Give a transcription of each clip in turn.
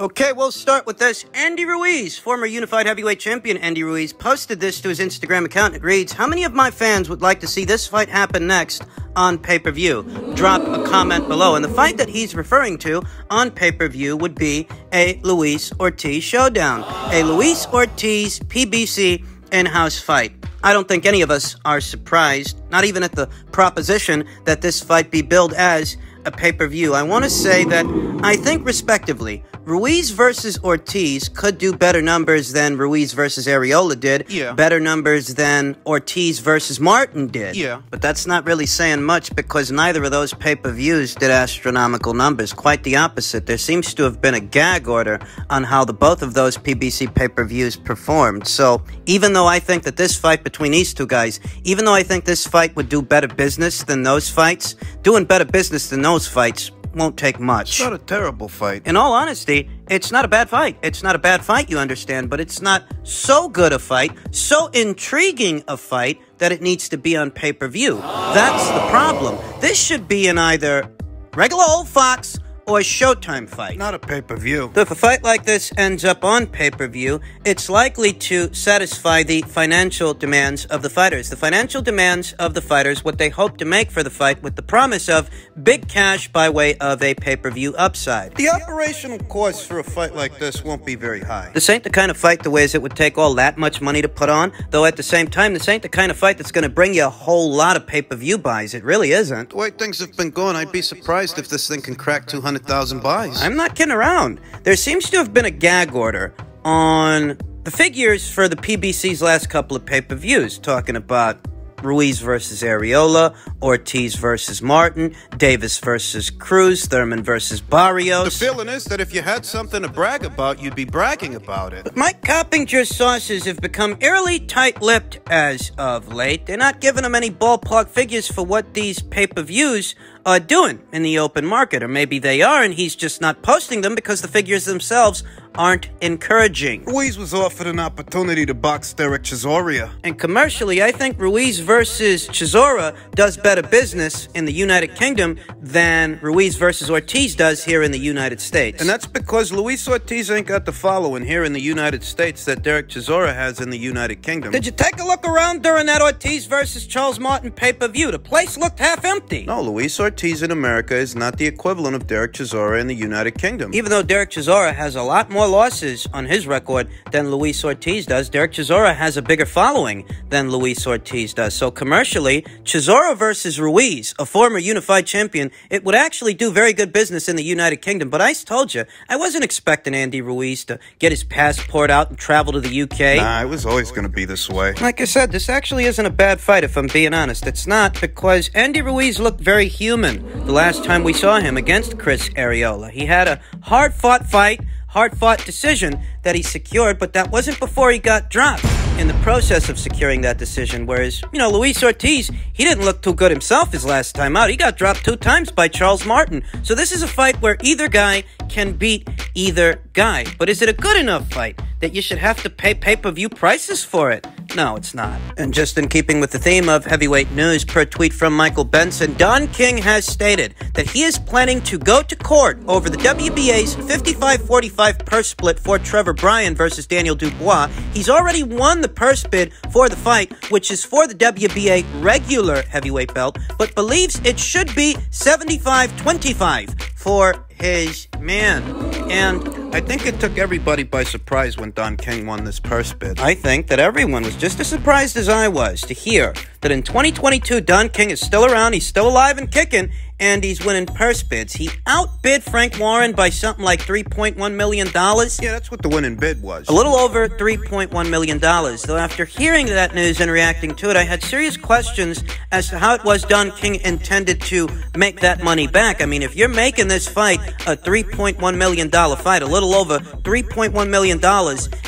Okay, we'll start with this. Andy Ruiz, former unified heavyweight champion Andy Ruiz, posted this to his Instagram account. It reads, "How many of my fans would like to see this fight happen next on pay-per-view? Drop a comment below." And the fight that he's referring to on pay-per-view would be a Luis Ortiz showdown. A Luis Ortiz PBC in-house fight. I don't think any of us are surprised, not even at the proposition that this fight be billed as a pay-per-view. I want to say that I think, respectively, Ruiz versus Ortiz could do better numbers than Ruiz versus Areola did. Yeah. Better numbers than Ortiz versus Martin did. Yeah. But that's not really saying much because neither of those pay-per-views did astronomical numbers. Quite the opposite. There seems to have been a gag order on how both of those PBC pay-per-views performed. So even though I think that this fight between these two guys, even though I think this fight would do better business than those fights, doing better business than those fights won't take much. It's not a terrible fight. In all honesty, it's not a bad fight. It's not a bad fight, you understand, but it's not so good a fight, so intriguing a fight that it needs to be on pay-per-view. That's the problem. This should be in either regular old Fox or a Showtime fight. Not a pay-per-view. So if a fight like this ends up on pay-per-view, it's likely to satisfy the financial demands of the fighters. The financial demands of the fighters, what they hope to make for the fight with the promise of big cash by way of a pay-per-view upside. The operational cost for a fight like this won't be very high. This ain't the kind of fight the ways it would take all that much money to put on, though at the same time, this ain't the kind of fight that's going to bring you a whole lot of pay-per-view buys. It really isn't. The way things have been going, I'd be surprised if this thing can crack 200,000 buys. I'm not kidding around. There seems to have been a gag order on the figures for the PBC's last couple of pay-per-views, talking about Ruiz versus Areola, Ortiz versus Martin, Davis versus Cruz, Thurman versus Barrios. The feeling is that if you had something to brag about, you'd be bragging about it. But Mike Coppinger's sources have become eerily tight-lipped as of late. They're not giving him any ballpark figures for what these pay-per-views are doing in the open market. Or maybe they are, and he's just not posting them because the figures themselves aren't encouraging. Ruiz was offered an opportunity to box Derek Chisora. And commercially, I think Ruiz versus Chisora does better business in the United Kingdom than Ruiz versus Ortiz does here in the United States. And that's because Luis Ortiz ain't got the following here in the United States that Derek Chisora has in the United Kingdom. Did you take a look around during that Ortiz versus Charles Martin pay-per-view? The place looked half empty. No, Luis Ortiz in America is not the equivalent of Derek Chisora in the United Kingdom. Even though Derek Chisora has a lot more losses on his record than Luis Ortiz does, Derek Chisora has a bigger following than Luis Ortiz does. So commercially, Chisora versus Ruiz, a former unified champion, it would actually do very good business in the United Kingdom. But I told you, I wasn't expecting Andy Ruiz to get his passport out and travel to the UK. Nah, it was always going to be this way. Like I said, this actually isn't a bad fight, if I'm being honest. It's not, because Andy Ruiz looked very human the last time we saw him against Chris Areola. He had a hard-fought fight, hard-fought decision that he secured, but that wasn't before he got dropped in the process of securing that decision. Whereas, Luis Ortiz, he didn't look too good himself his last time out. He got dropped 2 times by Charles Martin. So this is a fight where either guy can beat either guy. But is it a good enough fight that you should have to pay pay-per-view prices for it? No, it's not. And just in keeping with the theme of heavyweight news, per tweet from Michael Benson, Don King has stated that he is planning to go to court over the WBA's 55-45 purse split for Trevor Bryan versus Daniel Dubois. He's already won the purse bid for the fight, which is for the WBA regular heavyweight belt, but believes it should be 75-25 for his man. And I think it took everybody by surprise when Don King won this purse bid. I think that everyone was just as surprised as I was to hear that in 2022, Don King is still around, he's still alive and kicking, and he's winning purse bids. He outbid Frank Warren by something like $3.1 million. Yeah, that's what the winning bid was. A little over $3.1 million. Though after hearing that news and reacting to it, I had serious questions as to how it was Don King intended to make that money back. I mean, if you're making this fight a $3.1 million fight, a little over $3.1 million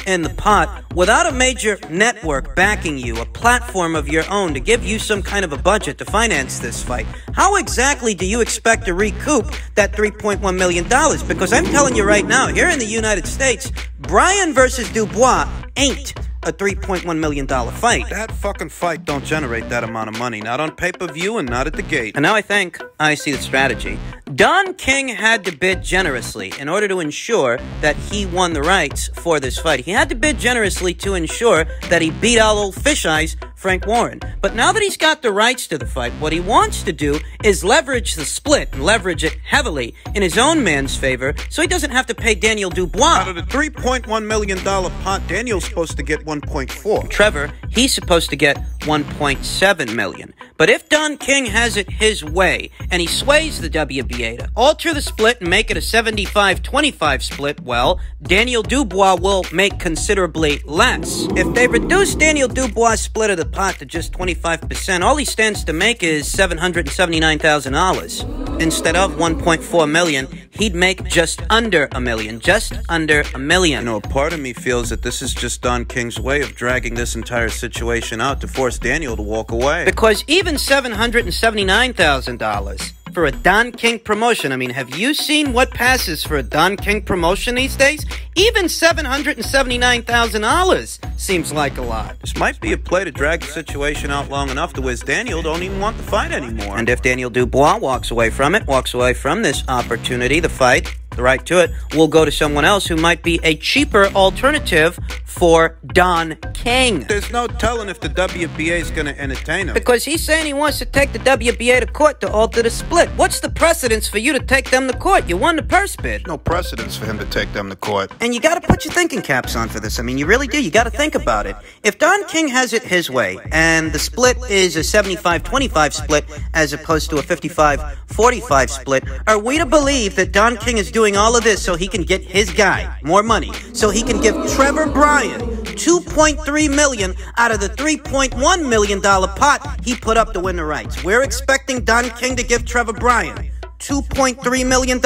in the pot, without a major network backing you, a platform of your own to give you some kind of a budget to finance this fight, how exactly do you expect to recoup that $3.1 million? Because I'm telling you right now, here in the United States, Bryan versus Dubois ain't a $3.1 million fight. That fucking fight don't generate that amount of money, not on pay-per-view and not at the gate. And now I think I see the strategy. Don King had to bid generously in order to ensure that he won the rights for this fight. He had to bid generously to ensure that he beat out old fish eyes Frank Warren. But now that he's got the rights to the fight, what he wants to do is leverage the split and leverage it heavily in his own man's favor so he doesn't have to pay Daniel Dubois. Out of the $3.1 million pot, Daniel's supposed to get 1.4. Trevor, he's supposed to get 1.7 million. But if Don King has it his way, and he sways the WBA to alter the split and make it a 75-25 split, well, Daniel Dubois will make considerably less. If they reduce Daniel Dubois' split of the pot to just 25%, all he stands to make is $779,000. Instead of 1.4 million, he'd make just under $1 million. Just under $1 million. You know, part of me feels that this is just Don King's way of dragging this entire situation out to force Daniel to walk away. Because even $779,000 for a Don King promotion, I mean, have you seen what passes for a Don King promotion these days? Even $779,000 seems like a lot. This might be a play to drag the situation out long enough to where Daniel don't even want the fight anymore. And if Daniel Dubois walks away from it, walks away from this opportunity, the fight, the right to it, will go to someone else who might be a cheaper alternative for Don King. There's no telling if the WBA is going to entertain him. Because he's saying he wants to take the WBA to court to alter the split. What's the precedence for you to take them to court? You won the purse bid. No precedence for him to take them to court. And you gotta put your thinking caps on for this. I mean, you really do. You gotta think about it. If Don King has it his way, and the split is a 75-25 split as opposed to a 55-45 split, are we to believe that Don King is doing all of this so he can get his guy more money, so he can give Trevor Bryan $2.3 million out of the $3.1 million pot he put up to win the rights? We're expecting Don King to give Trevor Bryan $2.3 million?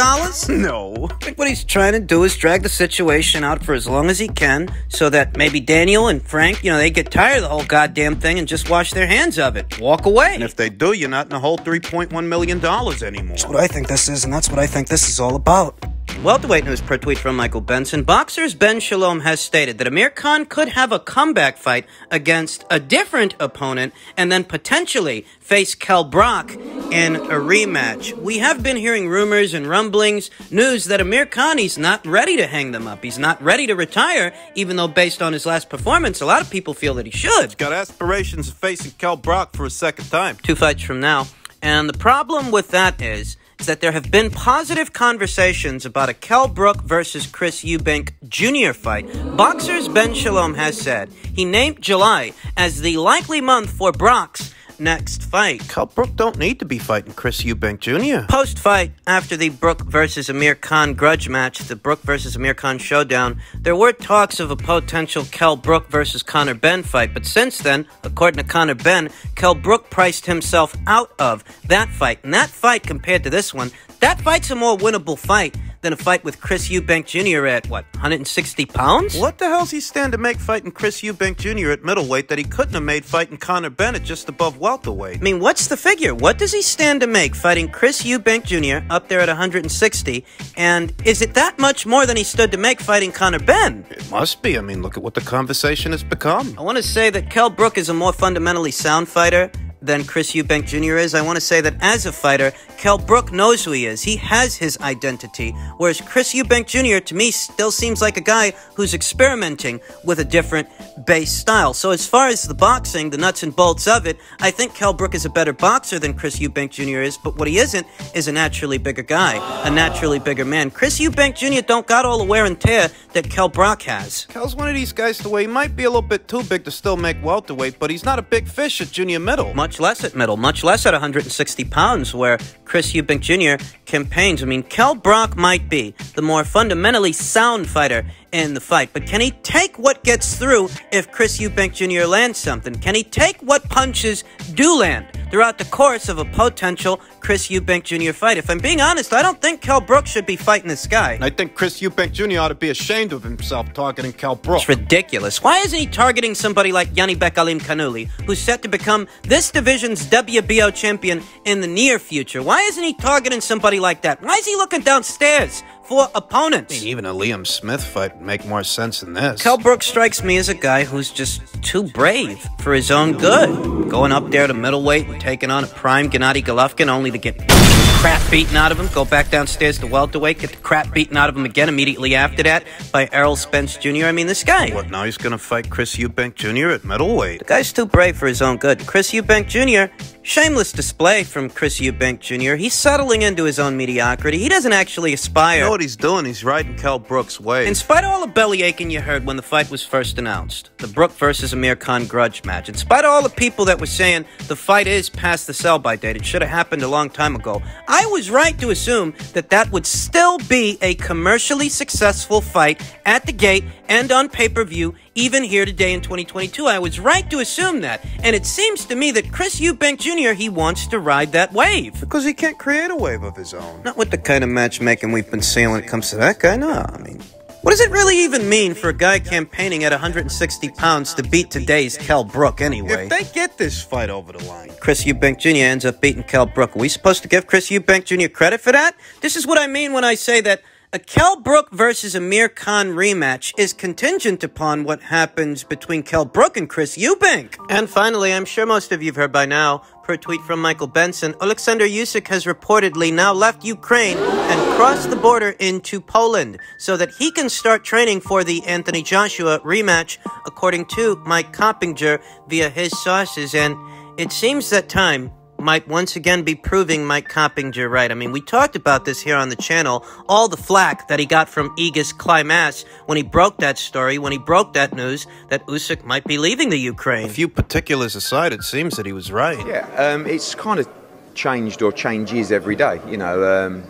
No. I think what he's trying to do is drag the situation out for as long as he can so that maybe Daniel and Frank, they get tired of the whole goddamn thing and just wash their hands of it. Walk away. And if they do, you're not in the whole $3.1 million anymore. That's what I think this is, and that's what I think this is all about. Welterweight news per tweet from Michael Benson. Boxer's Ben Shalom has stated that Amir Khan could have a comeback fight against a different opponent and then potentially face Kell Brook in a rematch. We have been hearing rumors and rumblings, news that Amir Khan, he's not ready to hang them up. He's not ready to retire, even though based on his last performance, a lot of people feel that he should. He's got aspirations of facing Kell Brook for a second time. 2 fights from now. And the problem with that is that there have been positive conversations about a Kell Brook versus Chris Eubank Jr. fight. Boxer's Ben Shalom has said he named July as the likely month for Brock's next fight. Kell Brook don't need to be fighting Chris Eubank Jr. Post-fight, after the Brook versus Amir Khan grudge match, the Brook versus Amir Khan showdown, there were talks of a potential Kell Brook versus Conor Benn fight, but since then, according to Conor Benn, Kell Brook priced himself out of that fight. And that fight, compared to this one, that fight's a more winnable fight than a fight with Chris Eubank Jr. at, 160 pounds? What the hell's he stand to make fighting Chris Eubank Jr. at middleweight that he couldn't have made fighting Conor Benn at just above welterweight? I mean, what's the figure? What does he stand to make fighting Chris Eubank Jr. up there at 160? And is it that much more than he stood to make fighting Conor Benn? It must be. I mean, look at what the conversation has become. I want to say that Kell Brook is a more fundamentally sound fighter than Chris Eubank Jr. is. I want to say that as a fighter, Kell Brook knows who he is. He has his identity. Whereas Chris Eubank Jr. to me still seems like a guy who's experimenting with a different base style. So as far as the boxing, the nuts and bolts of it, I think Kell Brook is a better boxer than Chris Eubank Jr. is, but what he isn't is a naturally bigger guy, a naturally bigger man. Chris Eubank Jr. don't got all the wear and tear that Kell Brook has. Kell's one of these guys the way he might be a little bit too big to still make welterweight, but he's not a big fish at junior middle. Much less at middle, much less at 160 pounds, where Chris Eubank Jr. campaigns. I mean, Kell Brook might be the more fundamentally sound fighter in the fight, but can he take what gets through if Chris Eubank Jr. lands something? Can he take what punches do land throughout the course of a potential Chris Eubank Jr. fight? If I'm being honest, I don't think Kell Brook should be fighting this guy. I think Chris Eubank Jr. ought to be ashamed of himself targeting Kell Brook. It's ridiculous. Why isn't he targeting somebody like Yanibek Alim Kanuli, who's set to become this division's WBO champion in the near future? Why isn't he targeting somebody like that? Why is he looking downstairs for opponents. I mean, even a Liam Smith fight would make more sense than this. Kell Brook strikes me as a guy who's just too brave for his own good. Going up there to middleweight and taking on a prime Gennady Golovkin only to get crap beaten out of him, go back downstairs to welterweight, get the crap beaten out of him again immediately after that by Errol Spence Jr. I mean, this guy. What, now he's gonna fight Chris Eubank Jr. at middleweight? The guy's too brave for his own good. Chris Eubank Jr., shameless display from Chris Eubank Jr. He's settling into his own mediocrity. He doesn't actually aspire. You know what he's doing? He's riding Kell Brook's wave. In spite of all the belly aching you heard when the fight was first announced, the Brook versus Amir Khan grudge match, in spite of all the people that were saying the fight is past the sell-by date, it should have happened a long time ago, I was right to assume that that would still be a commercially successful fight at the gate and on pay-per-view, even here today in 2022. I was right to assume that. And it seems to me that Chris Eubank Jr., he wants to ride that wave. Because he can't create a wave of his own. Not with the kind of matchmaking we've been seeing when it comes to that guy, no. I mean, what does it really even mean for a guy campaigning at 160 pounds to beat today's Kell Brook anyway? If they get this fight over the line, Chris Eubank Jr. ends up beating Kell Brook. Are we supposed to give Chris Eubank Jr. credit for that? This is what I mean when I say that a Kell Brook versus Amir Khan rematch is contingent upon what happens between Kell Brook and Chris Eubank. And finally, I'm sure most of you have heard by now, per tweet from Michael Benson, Alexander Usyk has reportdly now left Ukraine and crossed the border into Poland so that he can start training for the Anthony Joshua rematch, according to Mike Coppinger via his sources. And it seems that time might once again be proving Mike Coppinger right. I mean, we talked about this here on the channel, all the flack that he got from Aegis Climax when he broke that story, when he broke that news that Usyk might be leaving the Ukraine. A few particulars aside, it seems that he was right. Yeah, it's kind of changed or changes every day, you know,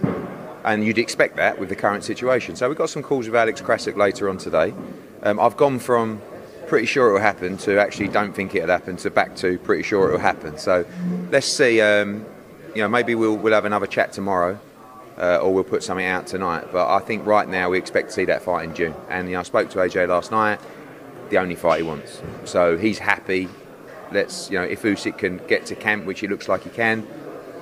and you'd expect that with the current situation. So we've got some calls with Alex Krasik later on today. I've gone from pretty sure it will happen to actually don't think it'll happen to back to pretty sure it will happen. So let's see, you know, maybe we'll have another chat tomorrow or we'll put something out tonight. But I think right now we expect to see that fight in June. And you know, I spoke to AJ last night, the only fight he wants. So he's happy. Let's, you know, if Usyk can get to camp, which he looks like he can,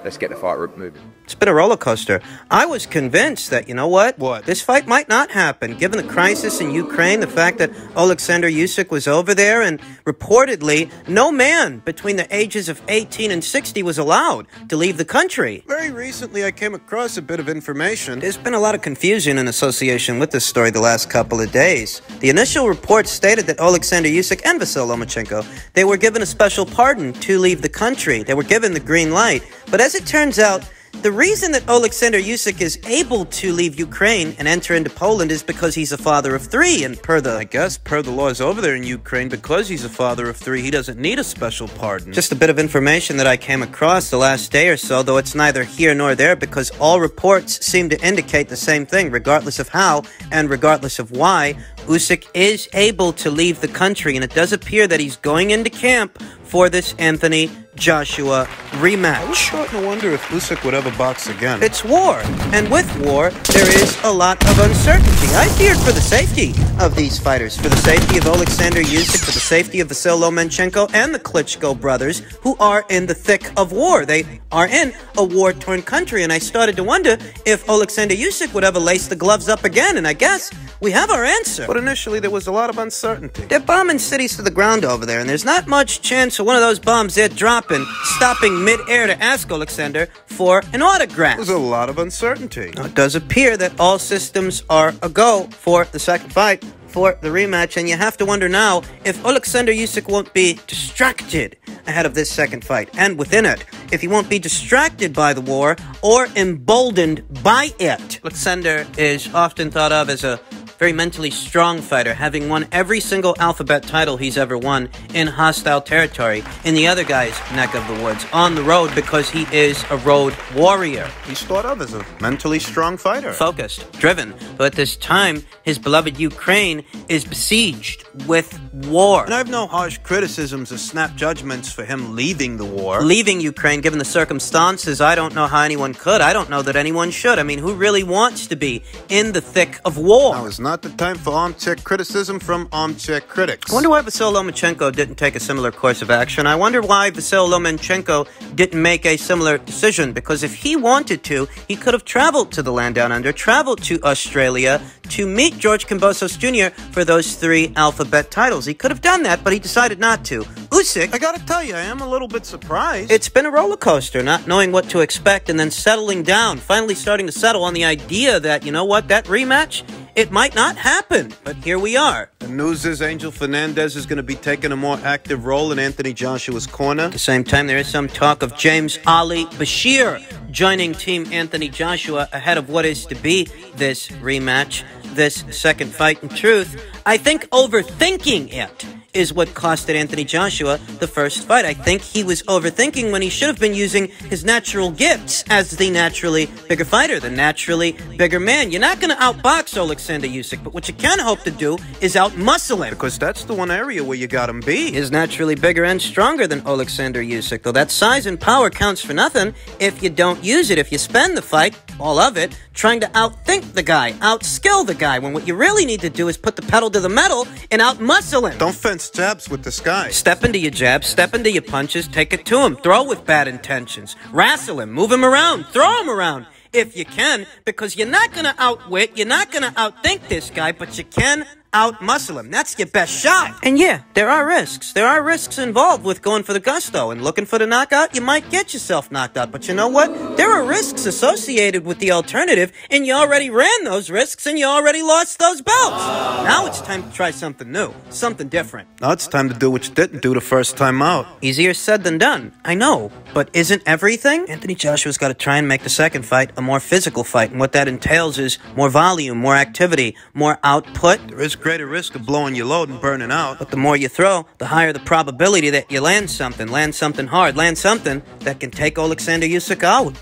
let's get the fight moving. It's been a roller coaster. I was convinced that, you know what? What? This fight might not happen, given the crisis in Ukraine, the fact that Alexander Usyk was over there, and reportedly, no man between the ages of 18 and 60 was allowed to leave the country. Very recently, I came across a bit of information. There's been a lot of confusion in association with this story the last couple of days. The initial report stated that Alexander Usyk and Vasyl Lomachenko, they were given a special pardon to leave the country. They were given the green light. But as it turns out, the reason that Alexander Usyk is able to leave Ukraine and enter into Poland is because he's a father of three, and per the laws over there in Ukraine, because he's a father of three, he doesn't need a special pardon. Just a bit of information that I came across the last day or so, though it's neither here nor there, because all reports seem to indicate the same thing, regardless of how and regardless of why. Usyk is able to leave the country, and it does appear that he's going into camp for this Anthony Joshua rematch. I was starting to wonder if Usyk would ever box again. It's war, and with war, there is a lot of uncertainty. I feared for the safety of these fighters, for the safety of Alexander Usyk, for the safety of Vasyl Lomachenko and the Klitschko brothers, who are in the thick of war. They are in a war-torn country, and I started to wonder if Alexander Usyk would ever lace the gloves up again, and I guess we have our answer. But initially, there was a lot of uncertainty. They're bombing cities to the ground over there, and there's not much chance of one of those bombs they're dropping, stopping mid-air to ask Alexander for an autograph. There's a lot of uncertainty. Now, it does appear that all systems are a-go for the second fight, for the rematch, and you have to wonder now if Alexander Usyk won't be distracted ahead of this second fight, and within it, if he won't be distracted by the war or emboldened by it. Alexander is often thought of as a very mentally strong fighter, having won every single alphabet title he's ever won in hostile territory, in the other guy's neck of the woods, on the road, because he is a road warrior. He's thought of as a mentally strong fighter. Focused, driven, but at this time, his beloved Ukraine is besieged with war. And I have no harsh criticisms or snap judgments for him leaving the war. Leaving Ukraine, given the circumstances, I don't know how anyone could. I don't know that anyone should. I mean, who really wants to be in the thick of war? Now is not the time for armchair criticism from armchair critics. I wonder why Vasyl Lomachenko didn't take a similar course of action. I wonder why Vasyl Lomachenko didn't make a similar decision, because if he wanted to, he could have traveled to the land down under, traveled to Australia to meet George Kambosos Jr. for those 3 alphabet titles. He could have done that, but he decided not to. Usyk, I gotta tell you, I am a little bit surprised. it's been a roller coaster, not knowing what to expect and then settling down, finally starting to settle on the idea that, you know what, that rematch, it might not happen. But here we are. The news is Angel Fernandez is going to be taking a more active role in Anthony Joshua's corner. At the same time, there is some talk of James Ali Bashir joining Team Anthony Joshua ahead of what is to be this rematch, this second fight. In truth, I think overthinking it is what costed Anthony Joshua the first fight. I think he was overthinking when he should have been using his natural gifts as the naturally bigger fighter, the naturally bigger man. You're not going to outbox Alexander Usyk, but what you can hope to do is outmuscle him. Because that's the one area where you got him beat. He is naturally bigger and stronger than Alexander Usyk, though that size and power counts for nothing if you don't use it, if you spend the fight, all of it, trying to outthink the guy, outskill the guy, when what you really need to do is put the pedal to the metal and outmuscle him. Don't fence jabs with this guy. Step into your jabs, step into your punches, take it to him, throw with bad intentions, wrestle him, move him around, throw him around if you can, because you're not going to outwit, you're not going to outthink this guy, but you can outmuscle him. That's your best shot. And yeah, there are risks. There are risks involved with going for the gusto and looking for the knockout. You might get yourself knocked out, but you know what? There are risks associated with the alternative, and you already ran those risks, and you already lost those belts. Now it's time to try something new, something different. Now it's time to do what you didn't do the first time out. Easier said than done, I know, but isn't everything? Anthony Joshua's got to try and make the second fight a more physical fight, and what that entails is more volume, more activity, more output. There is greater risk of blowing your load and burning out. But the more you throw, the higher the probability that you land something hard, land something that can take Alexander Usyk out.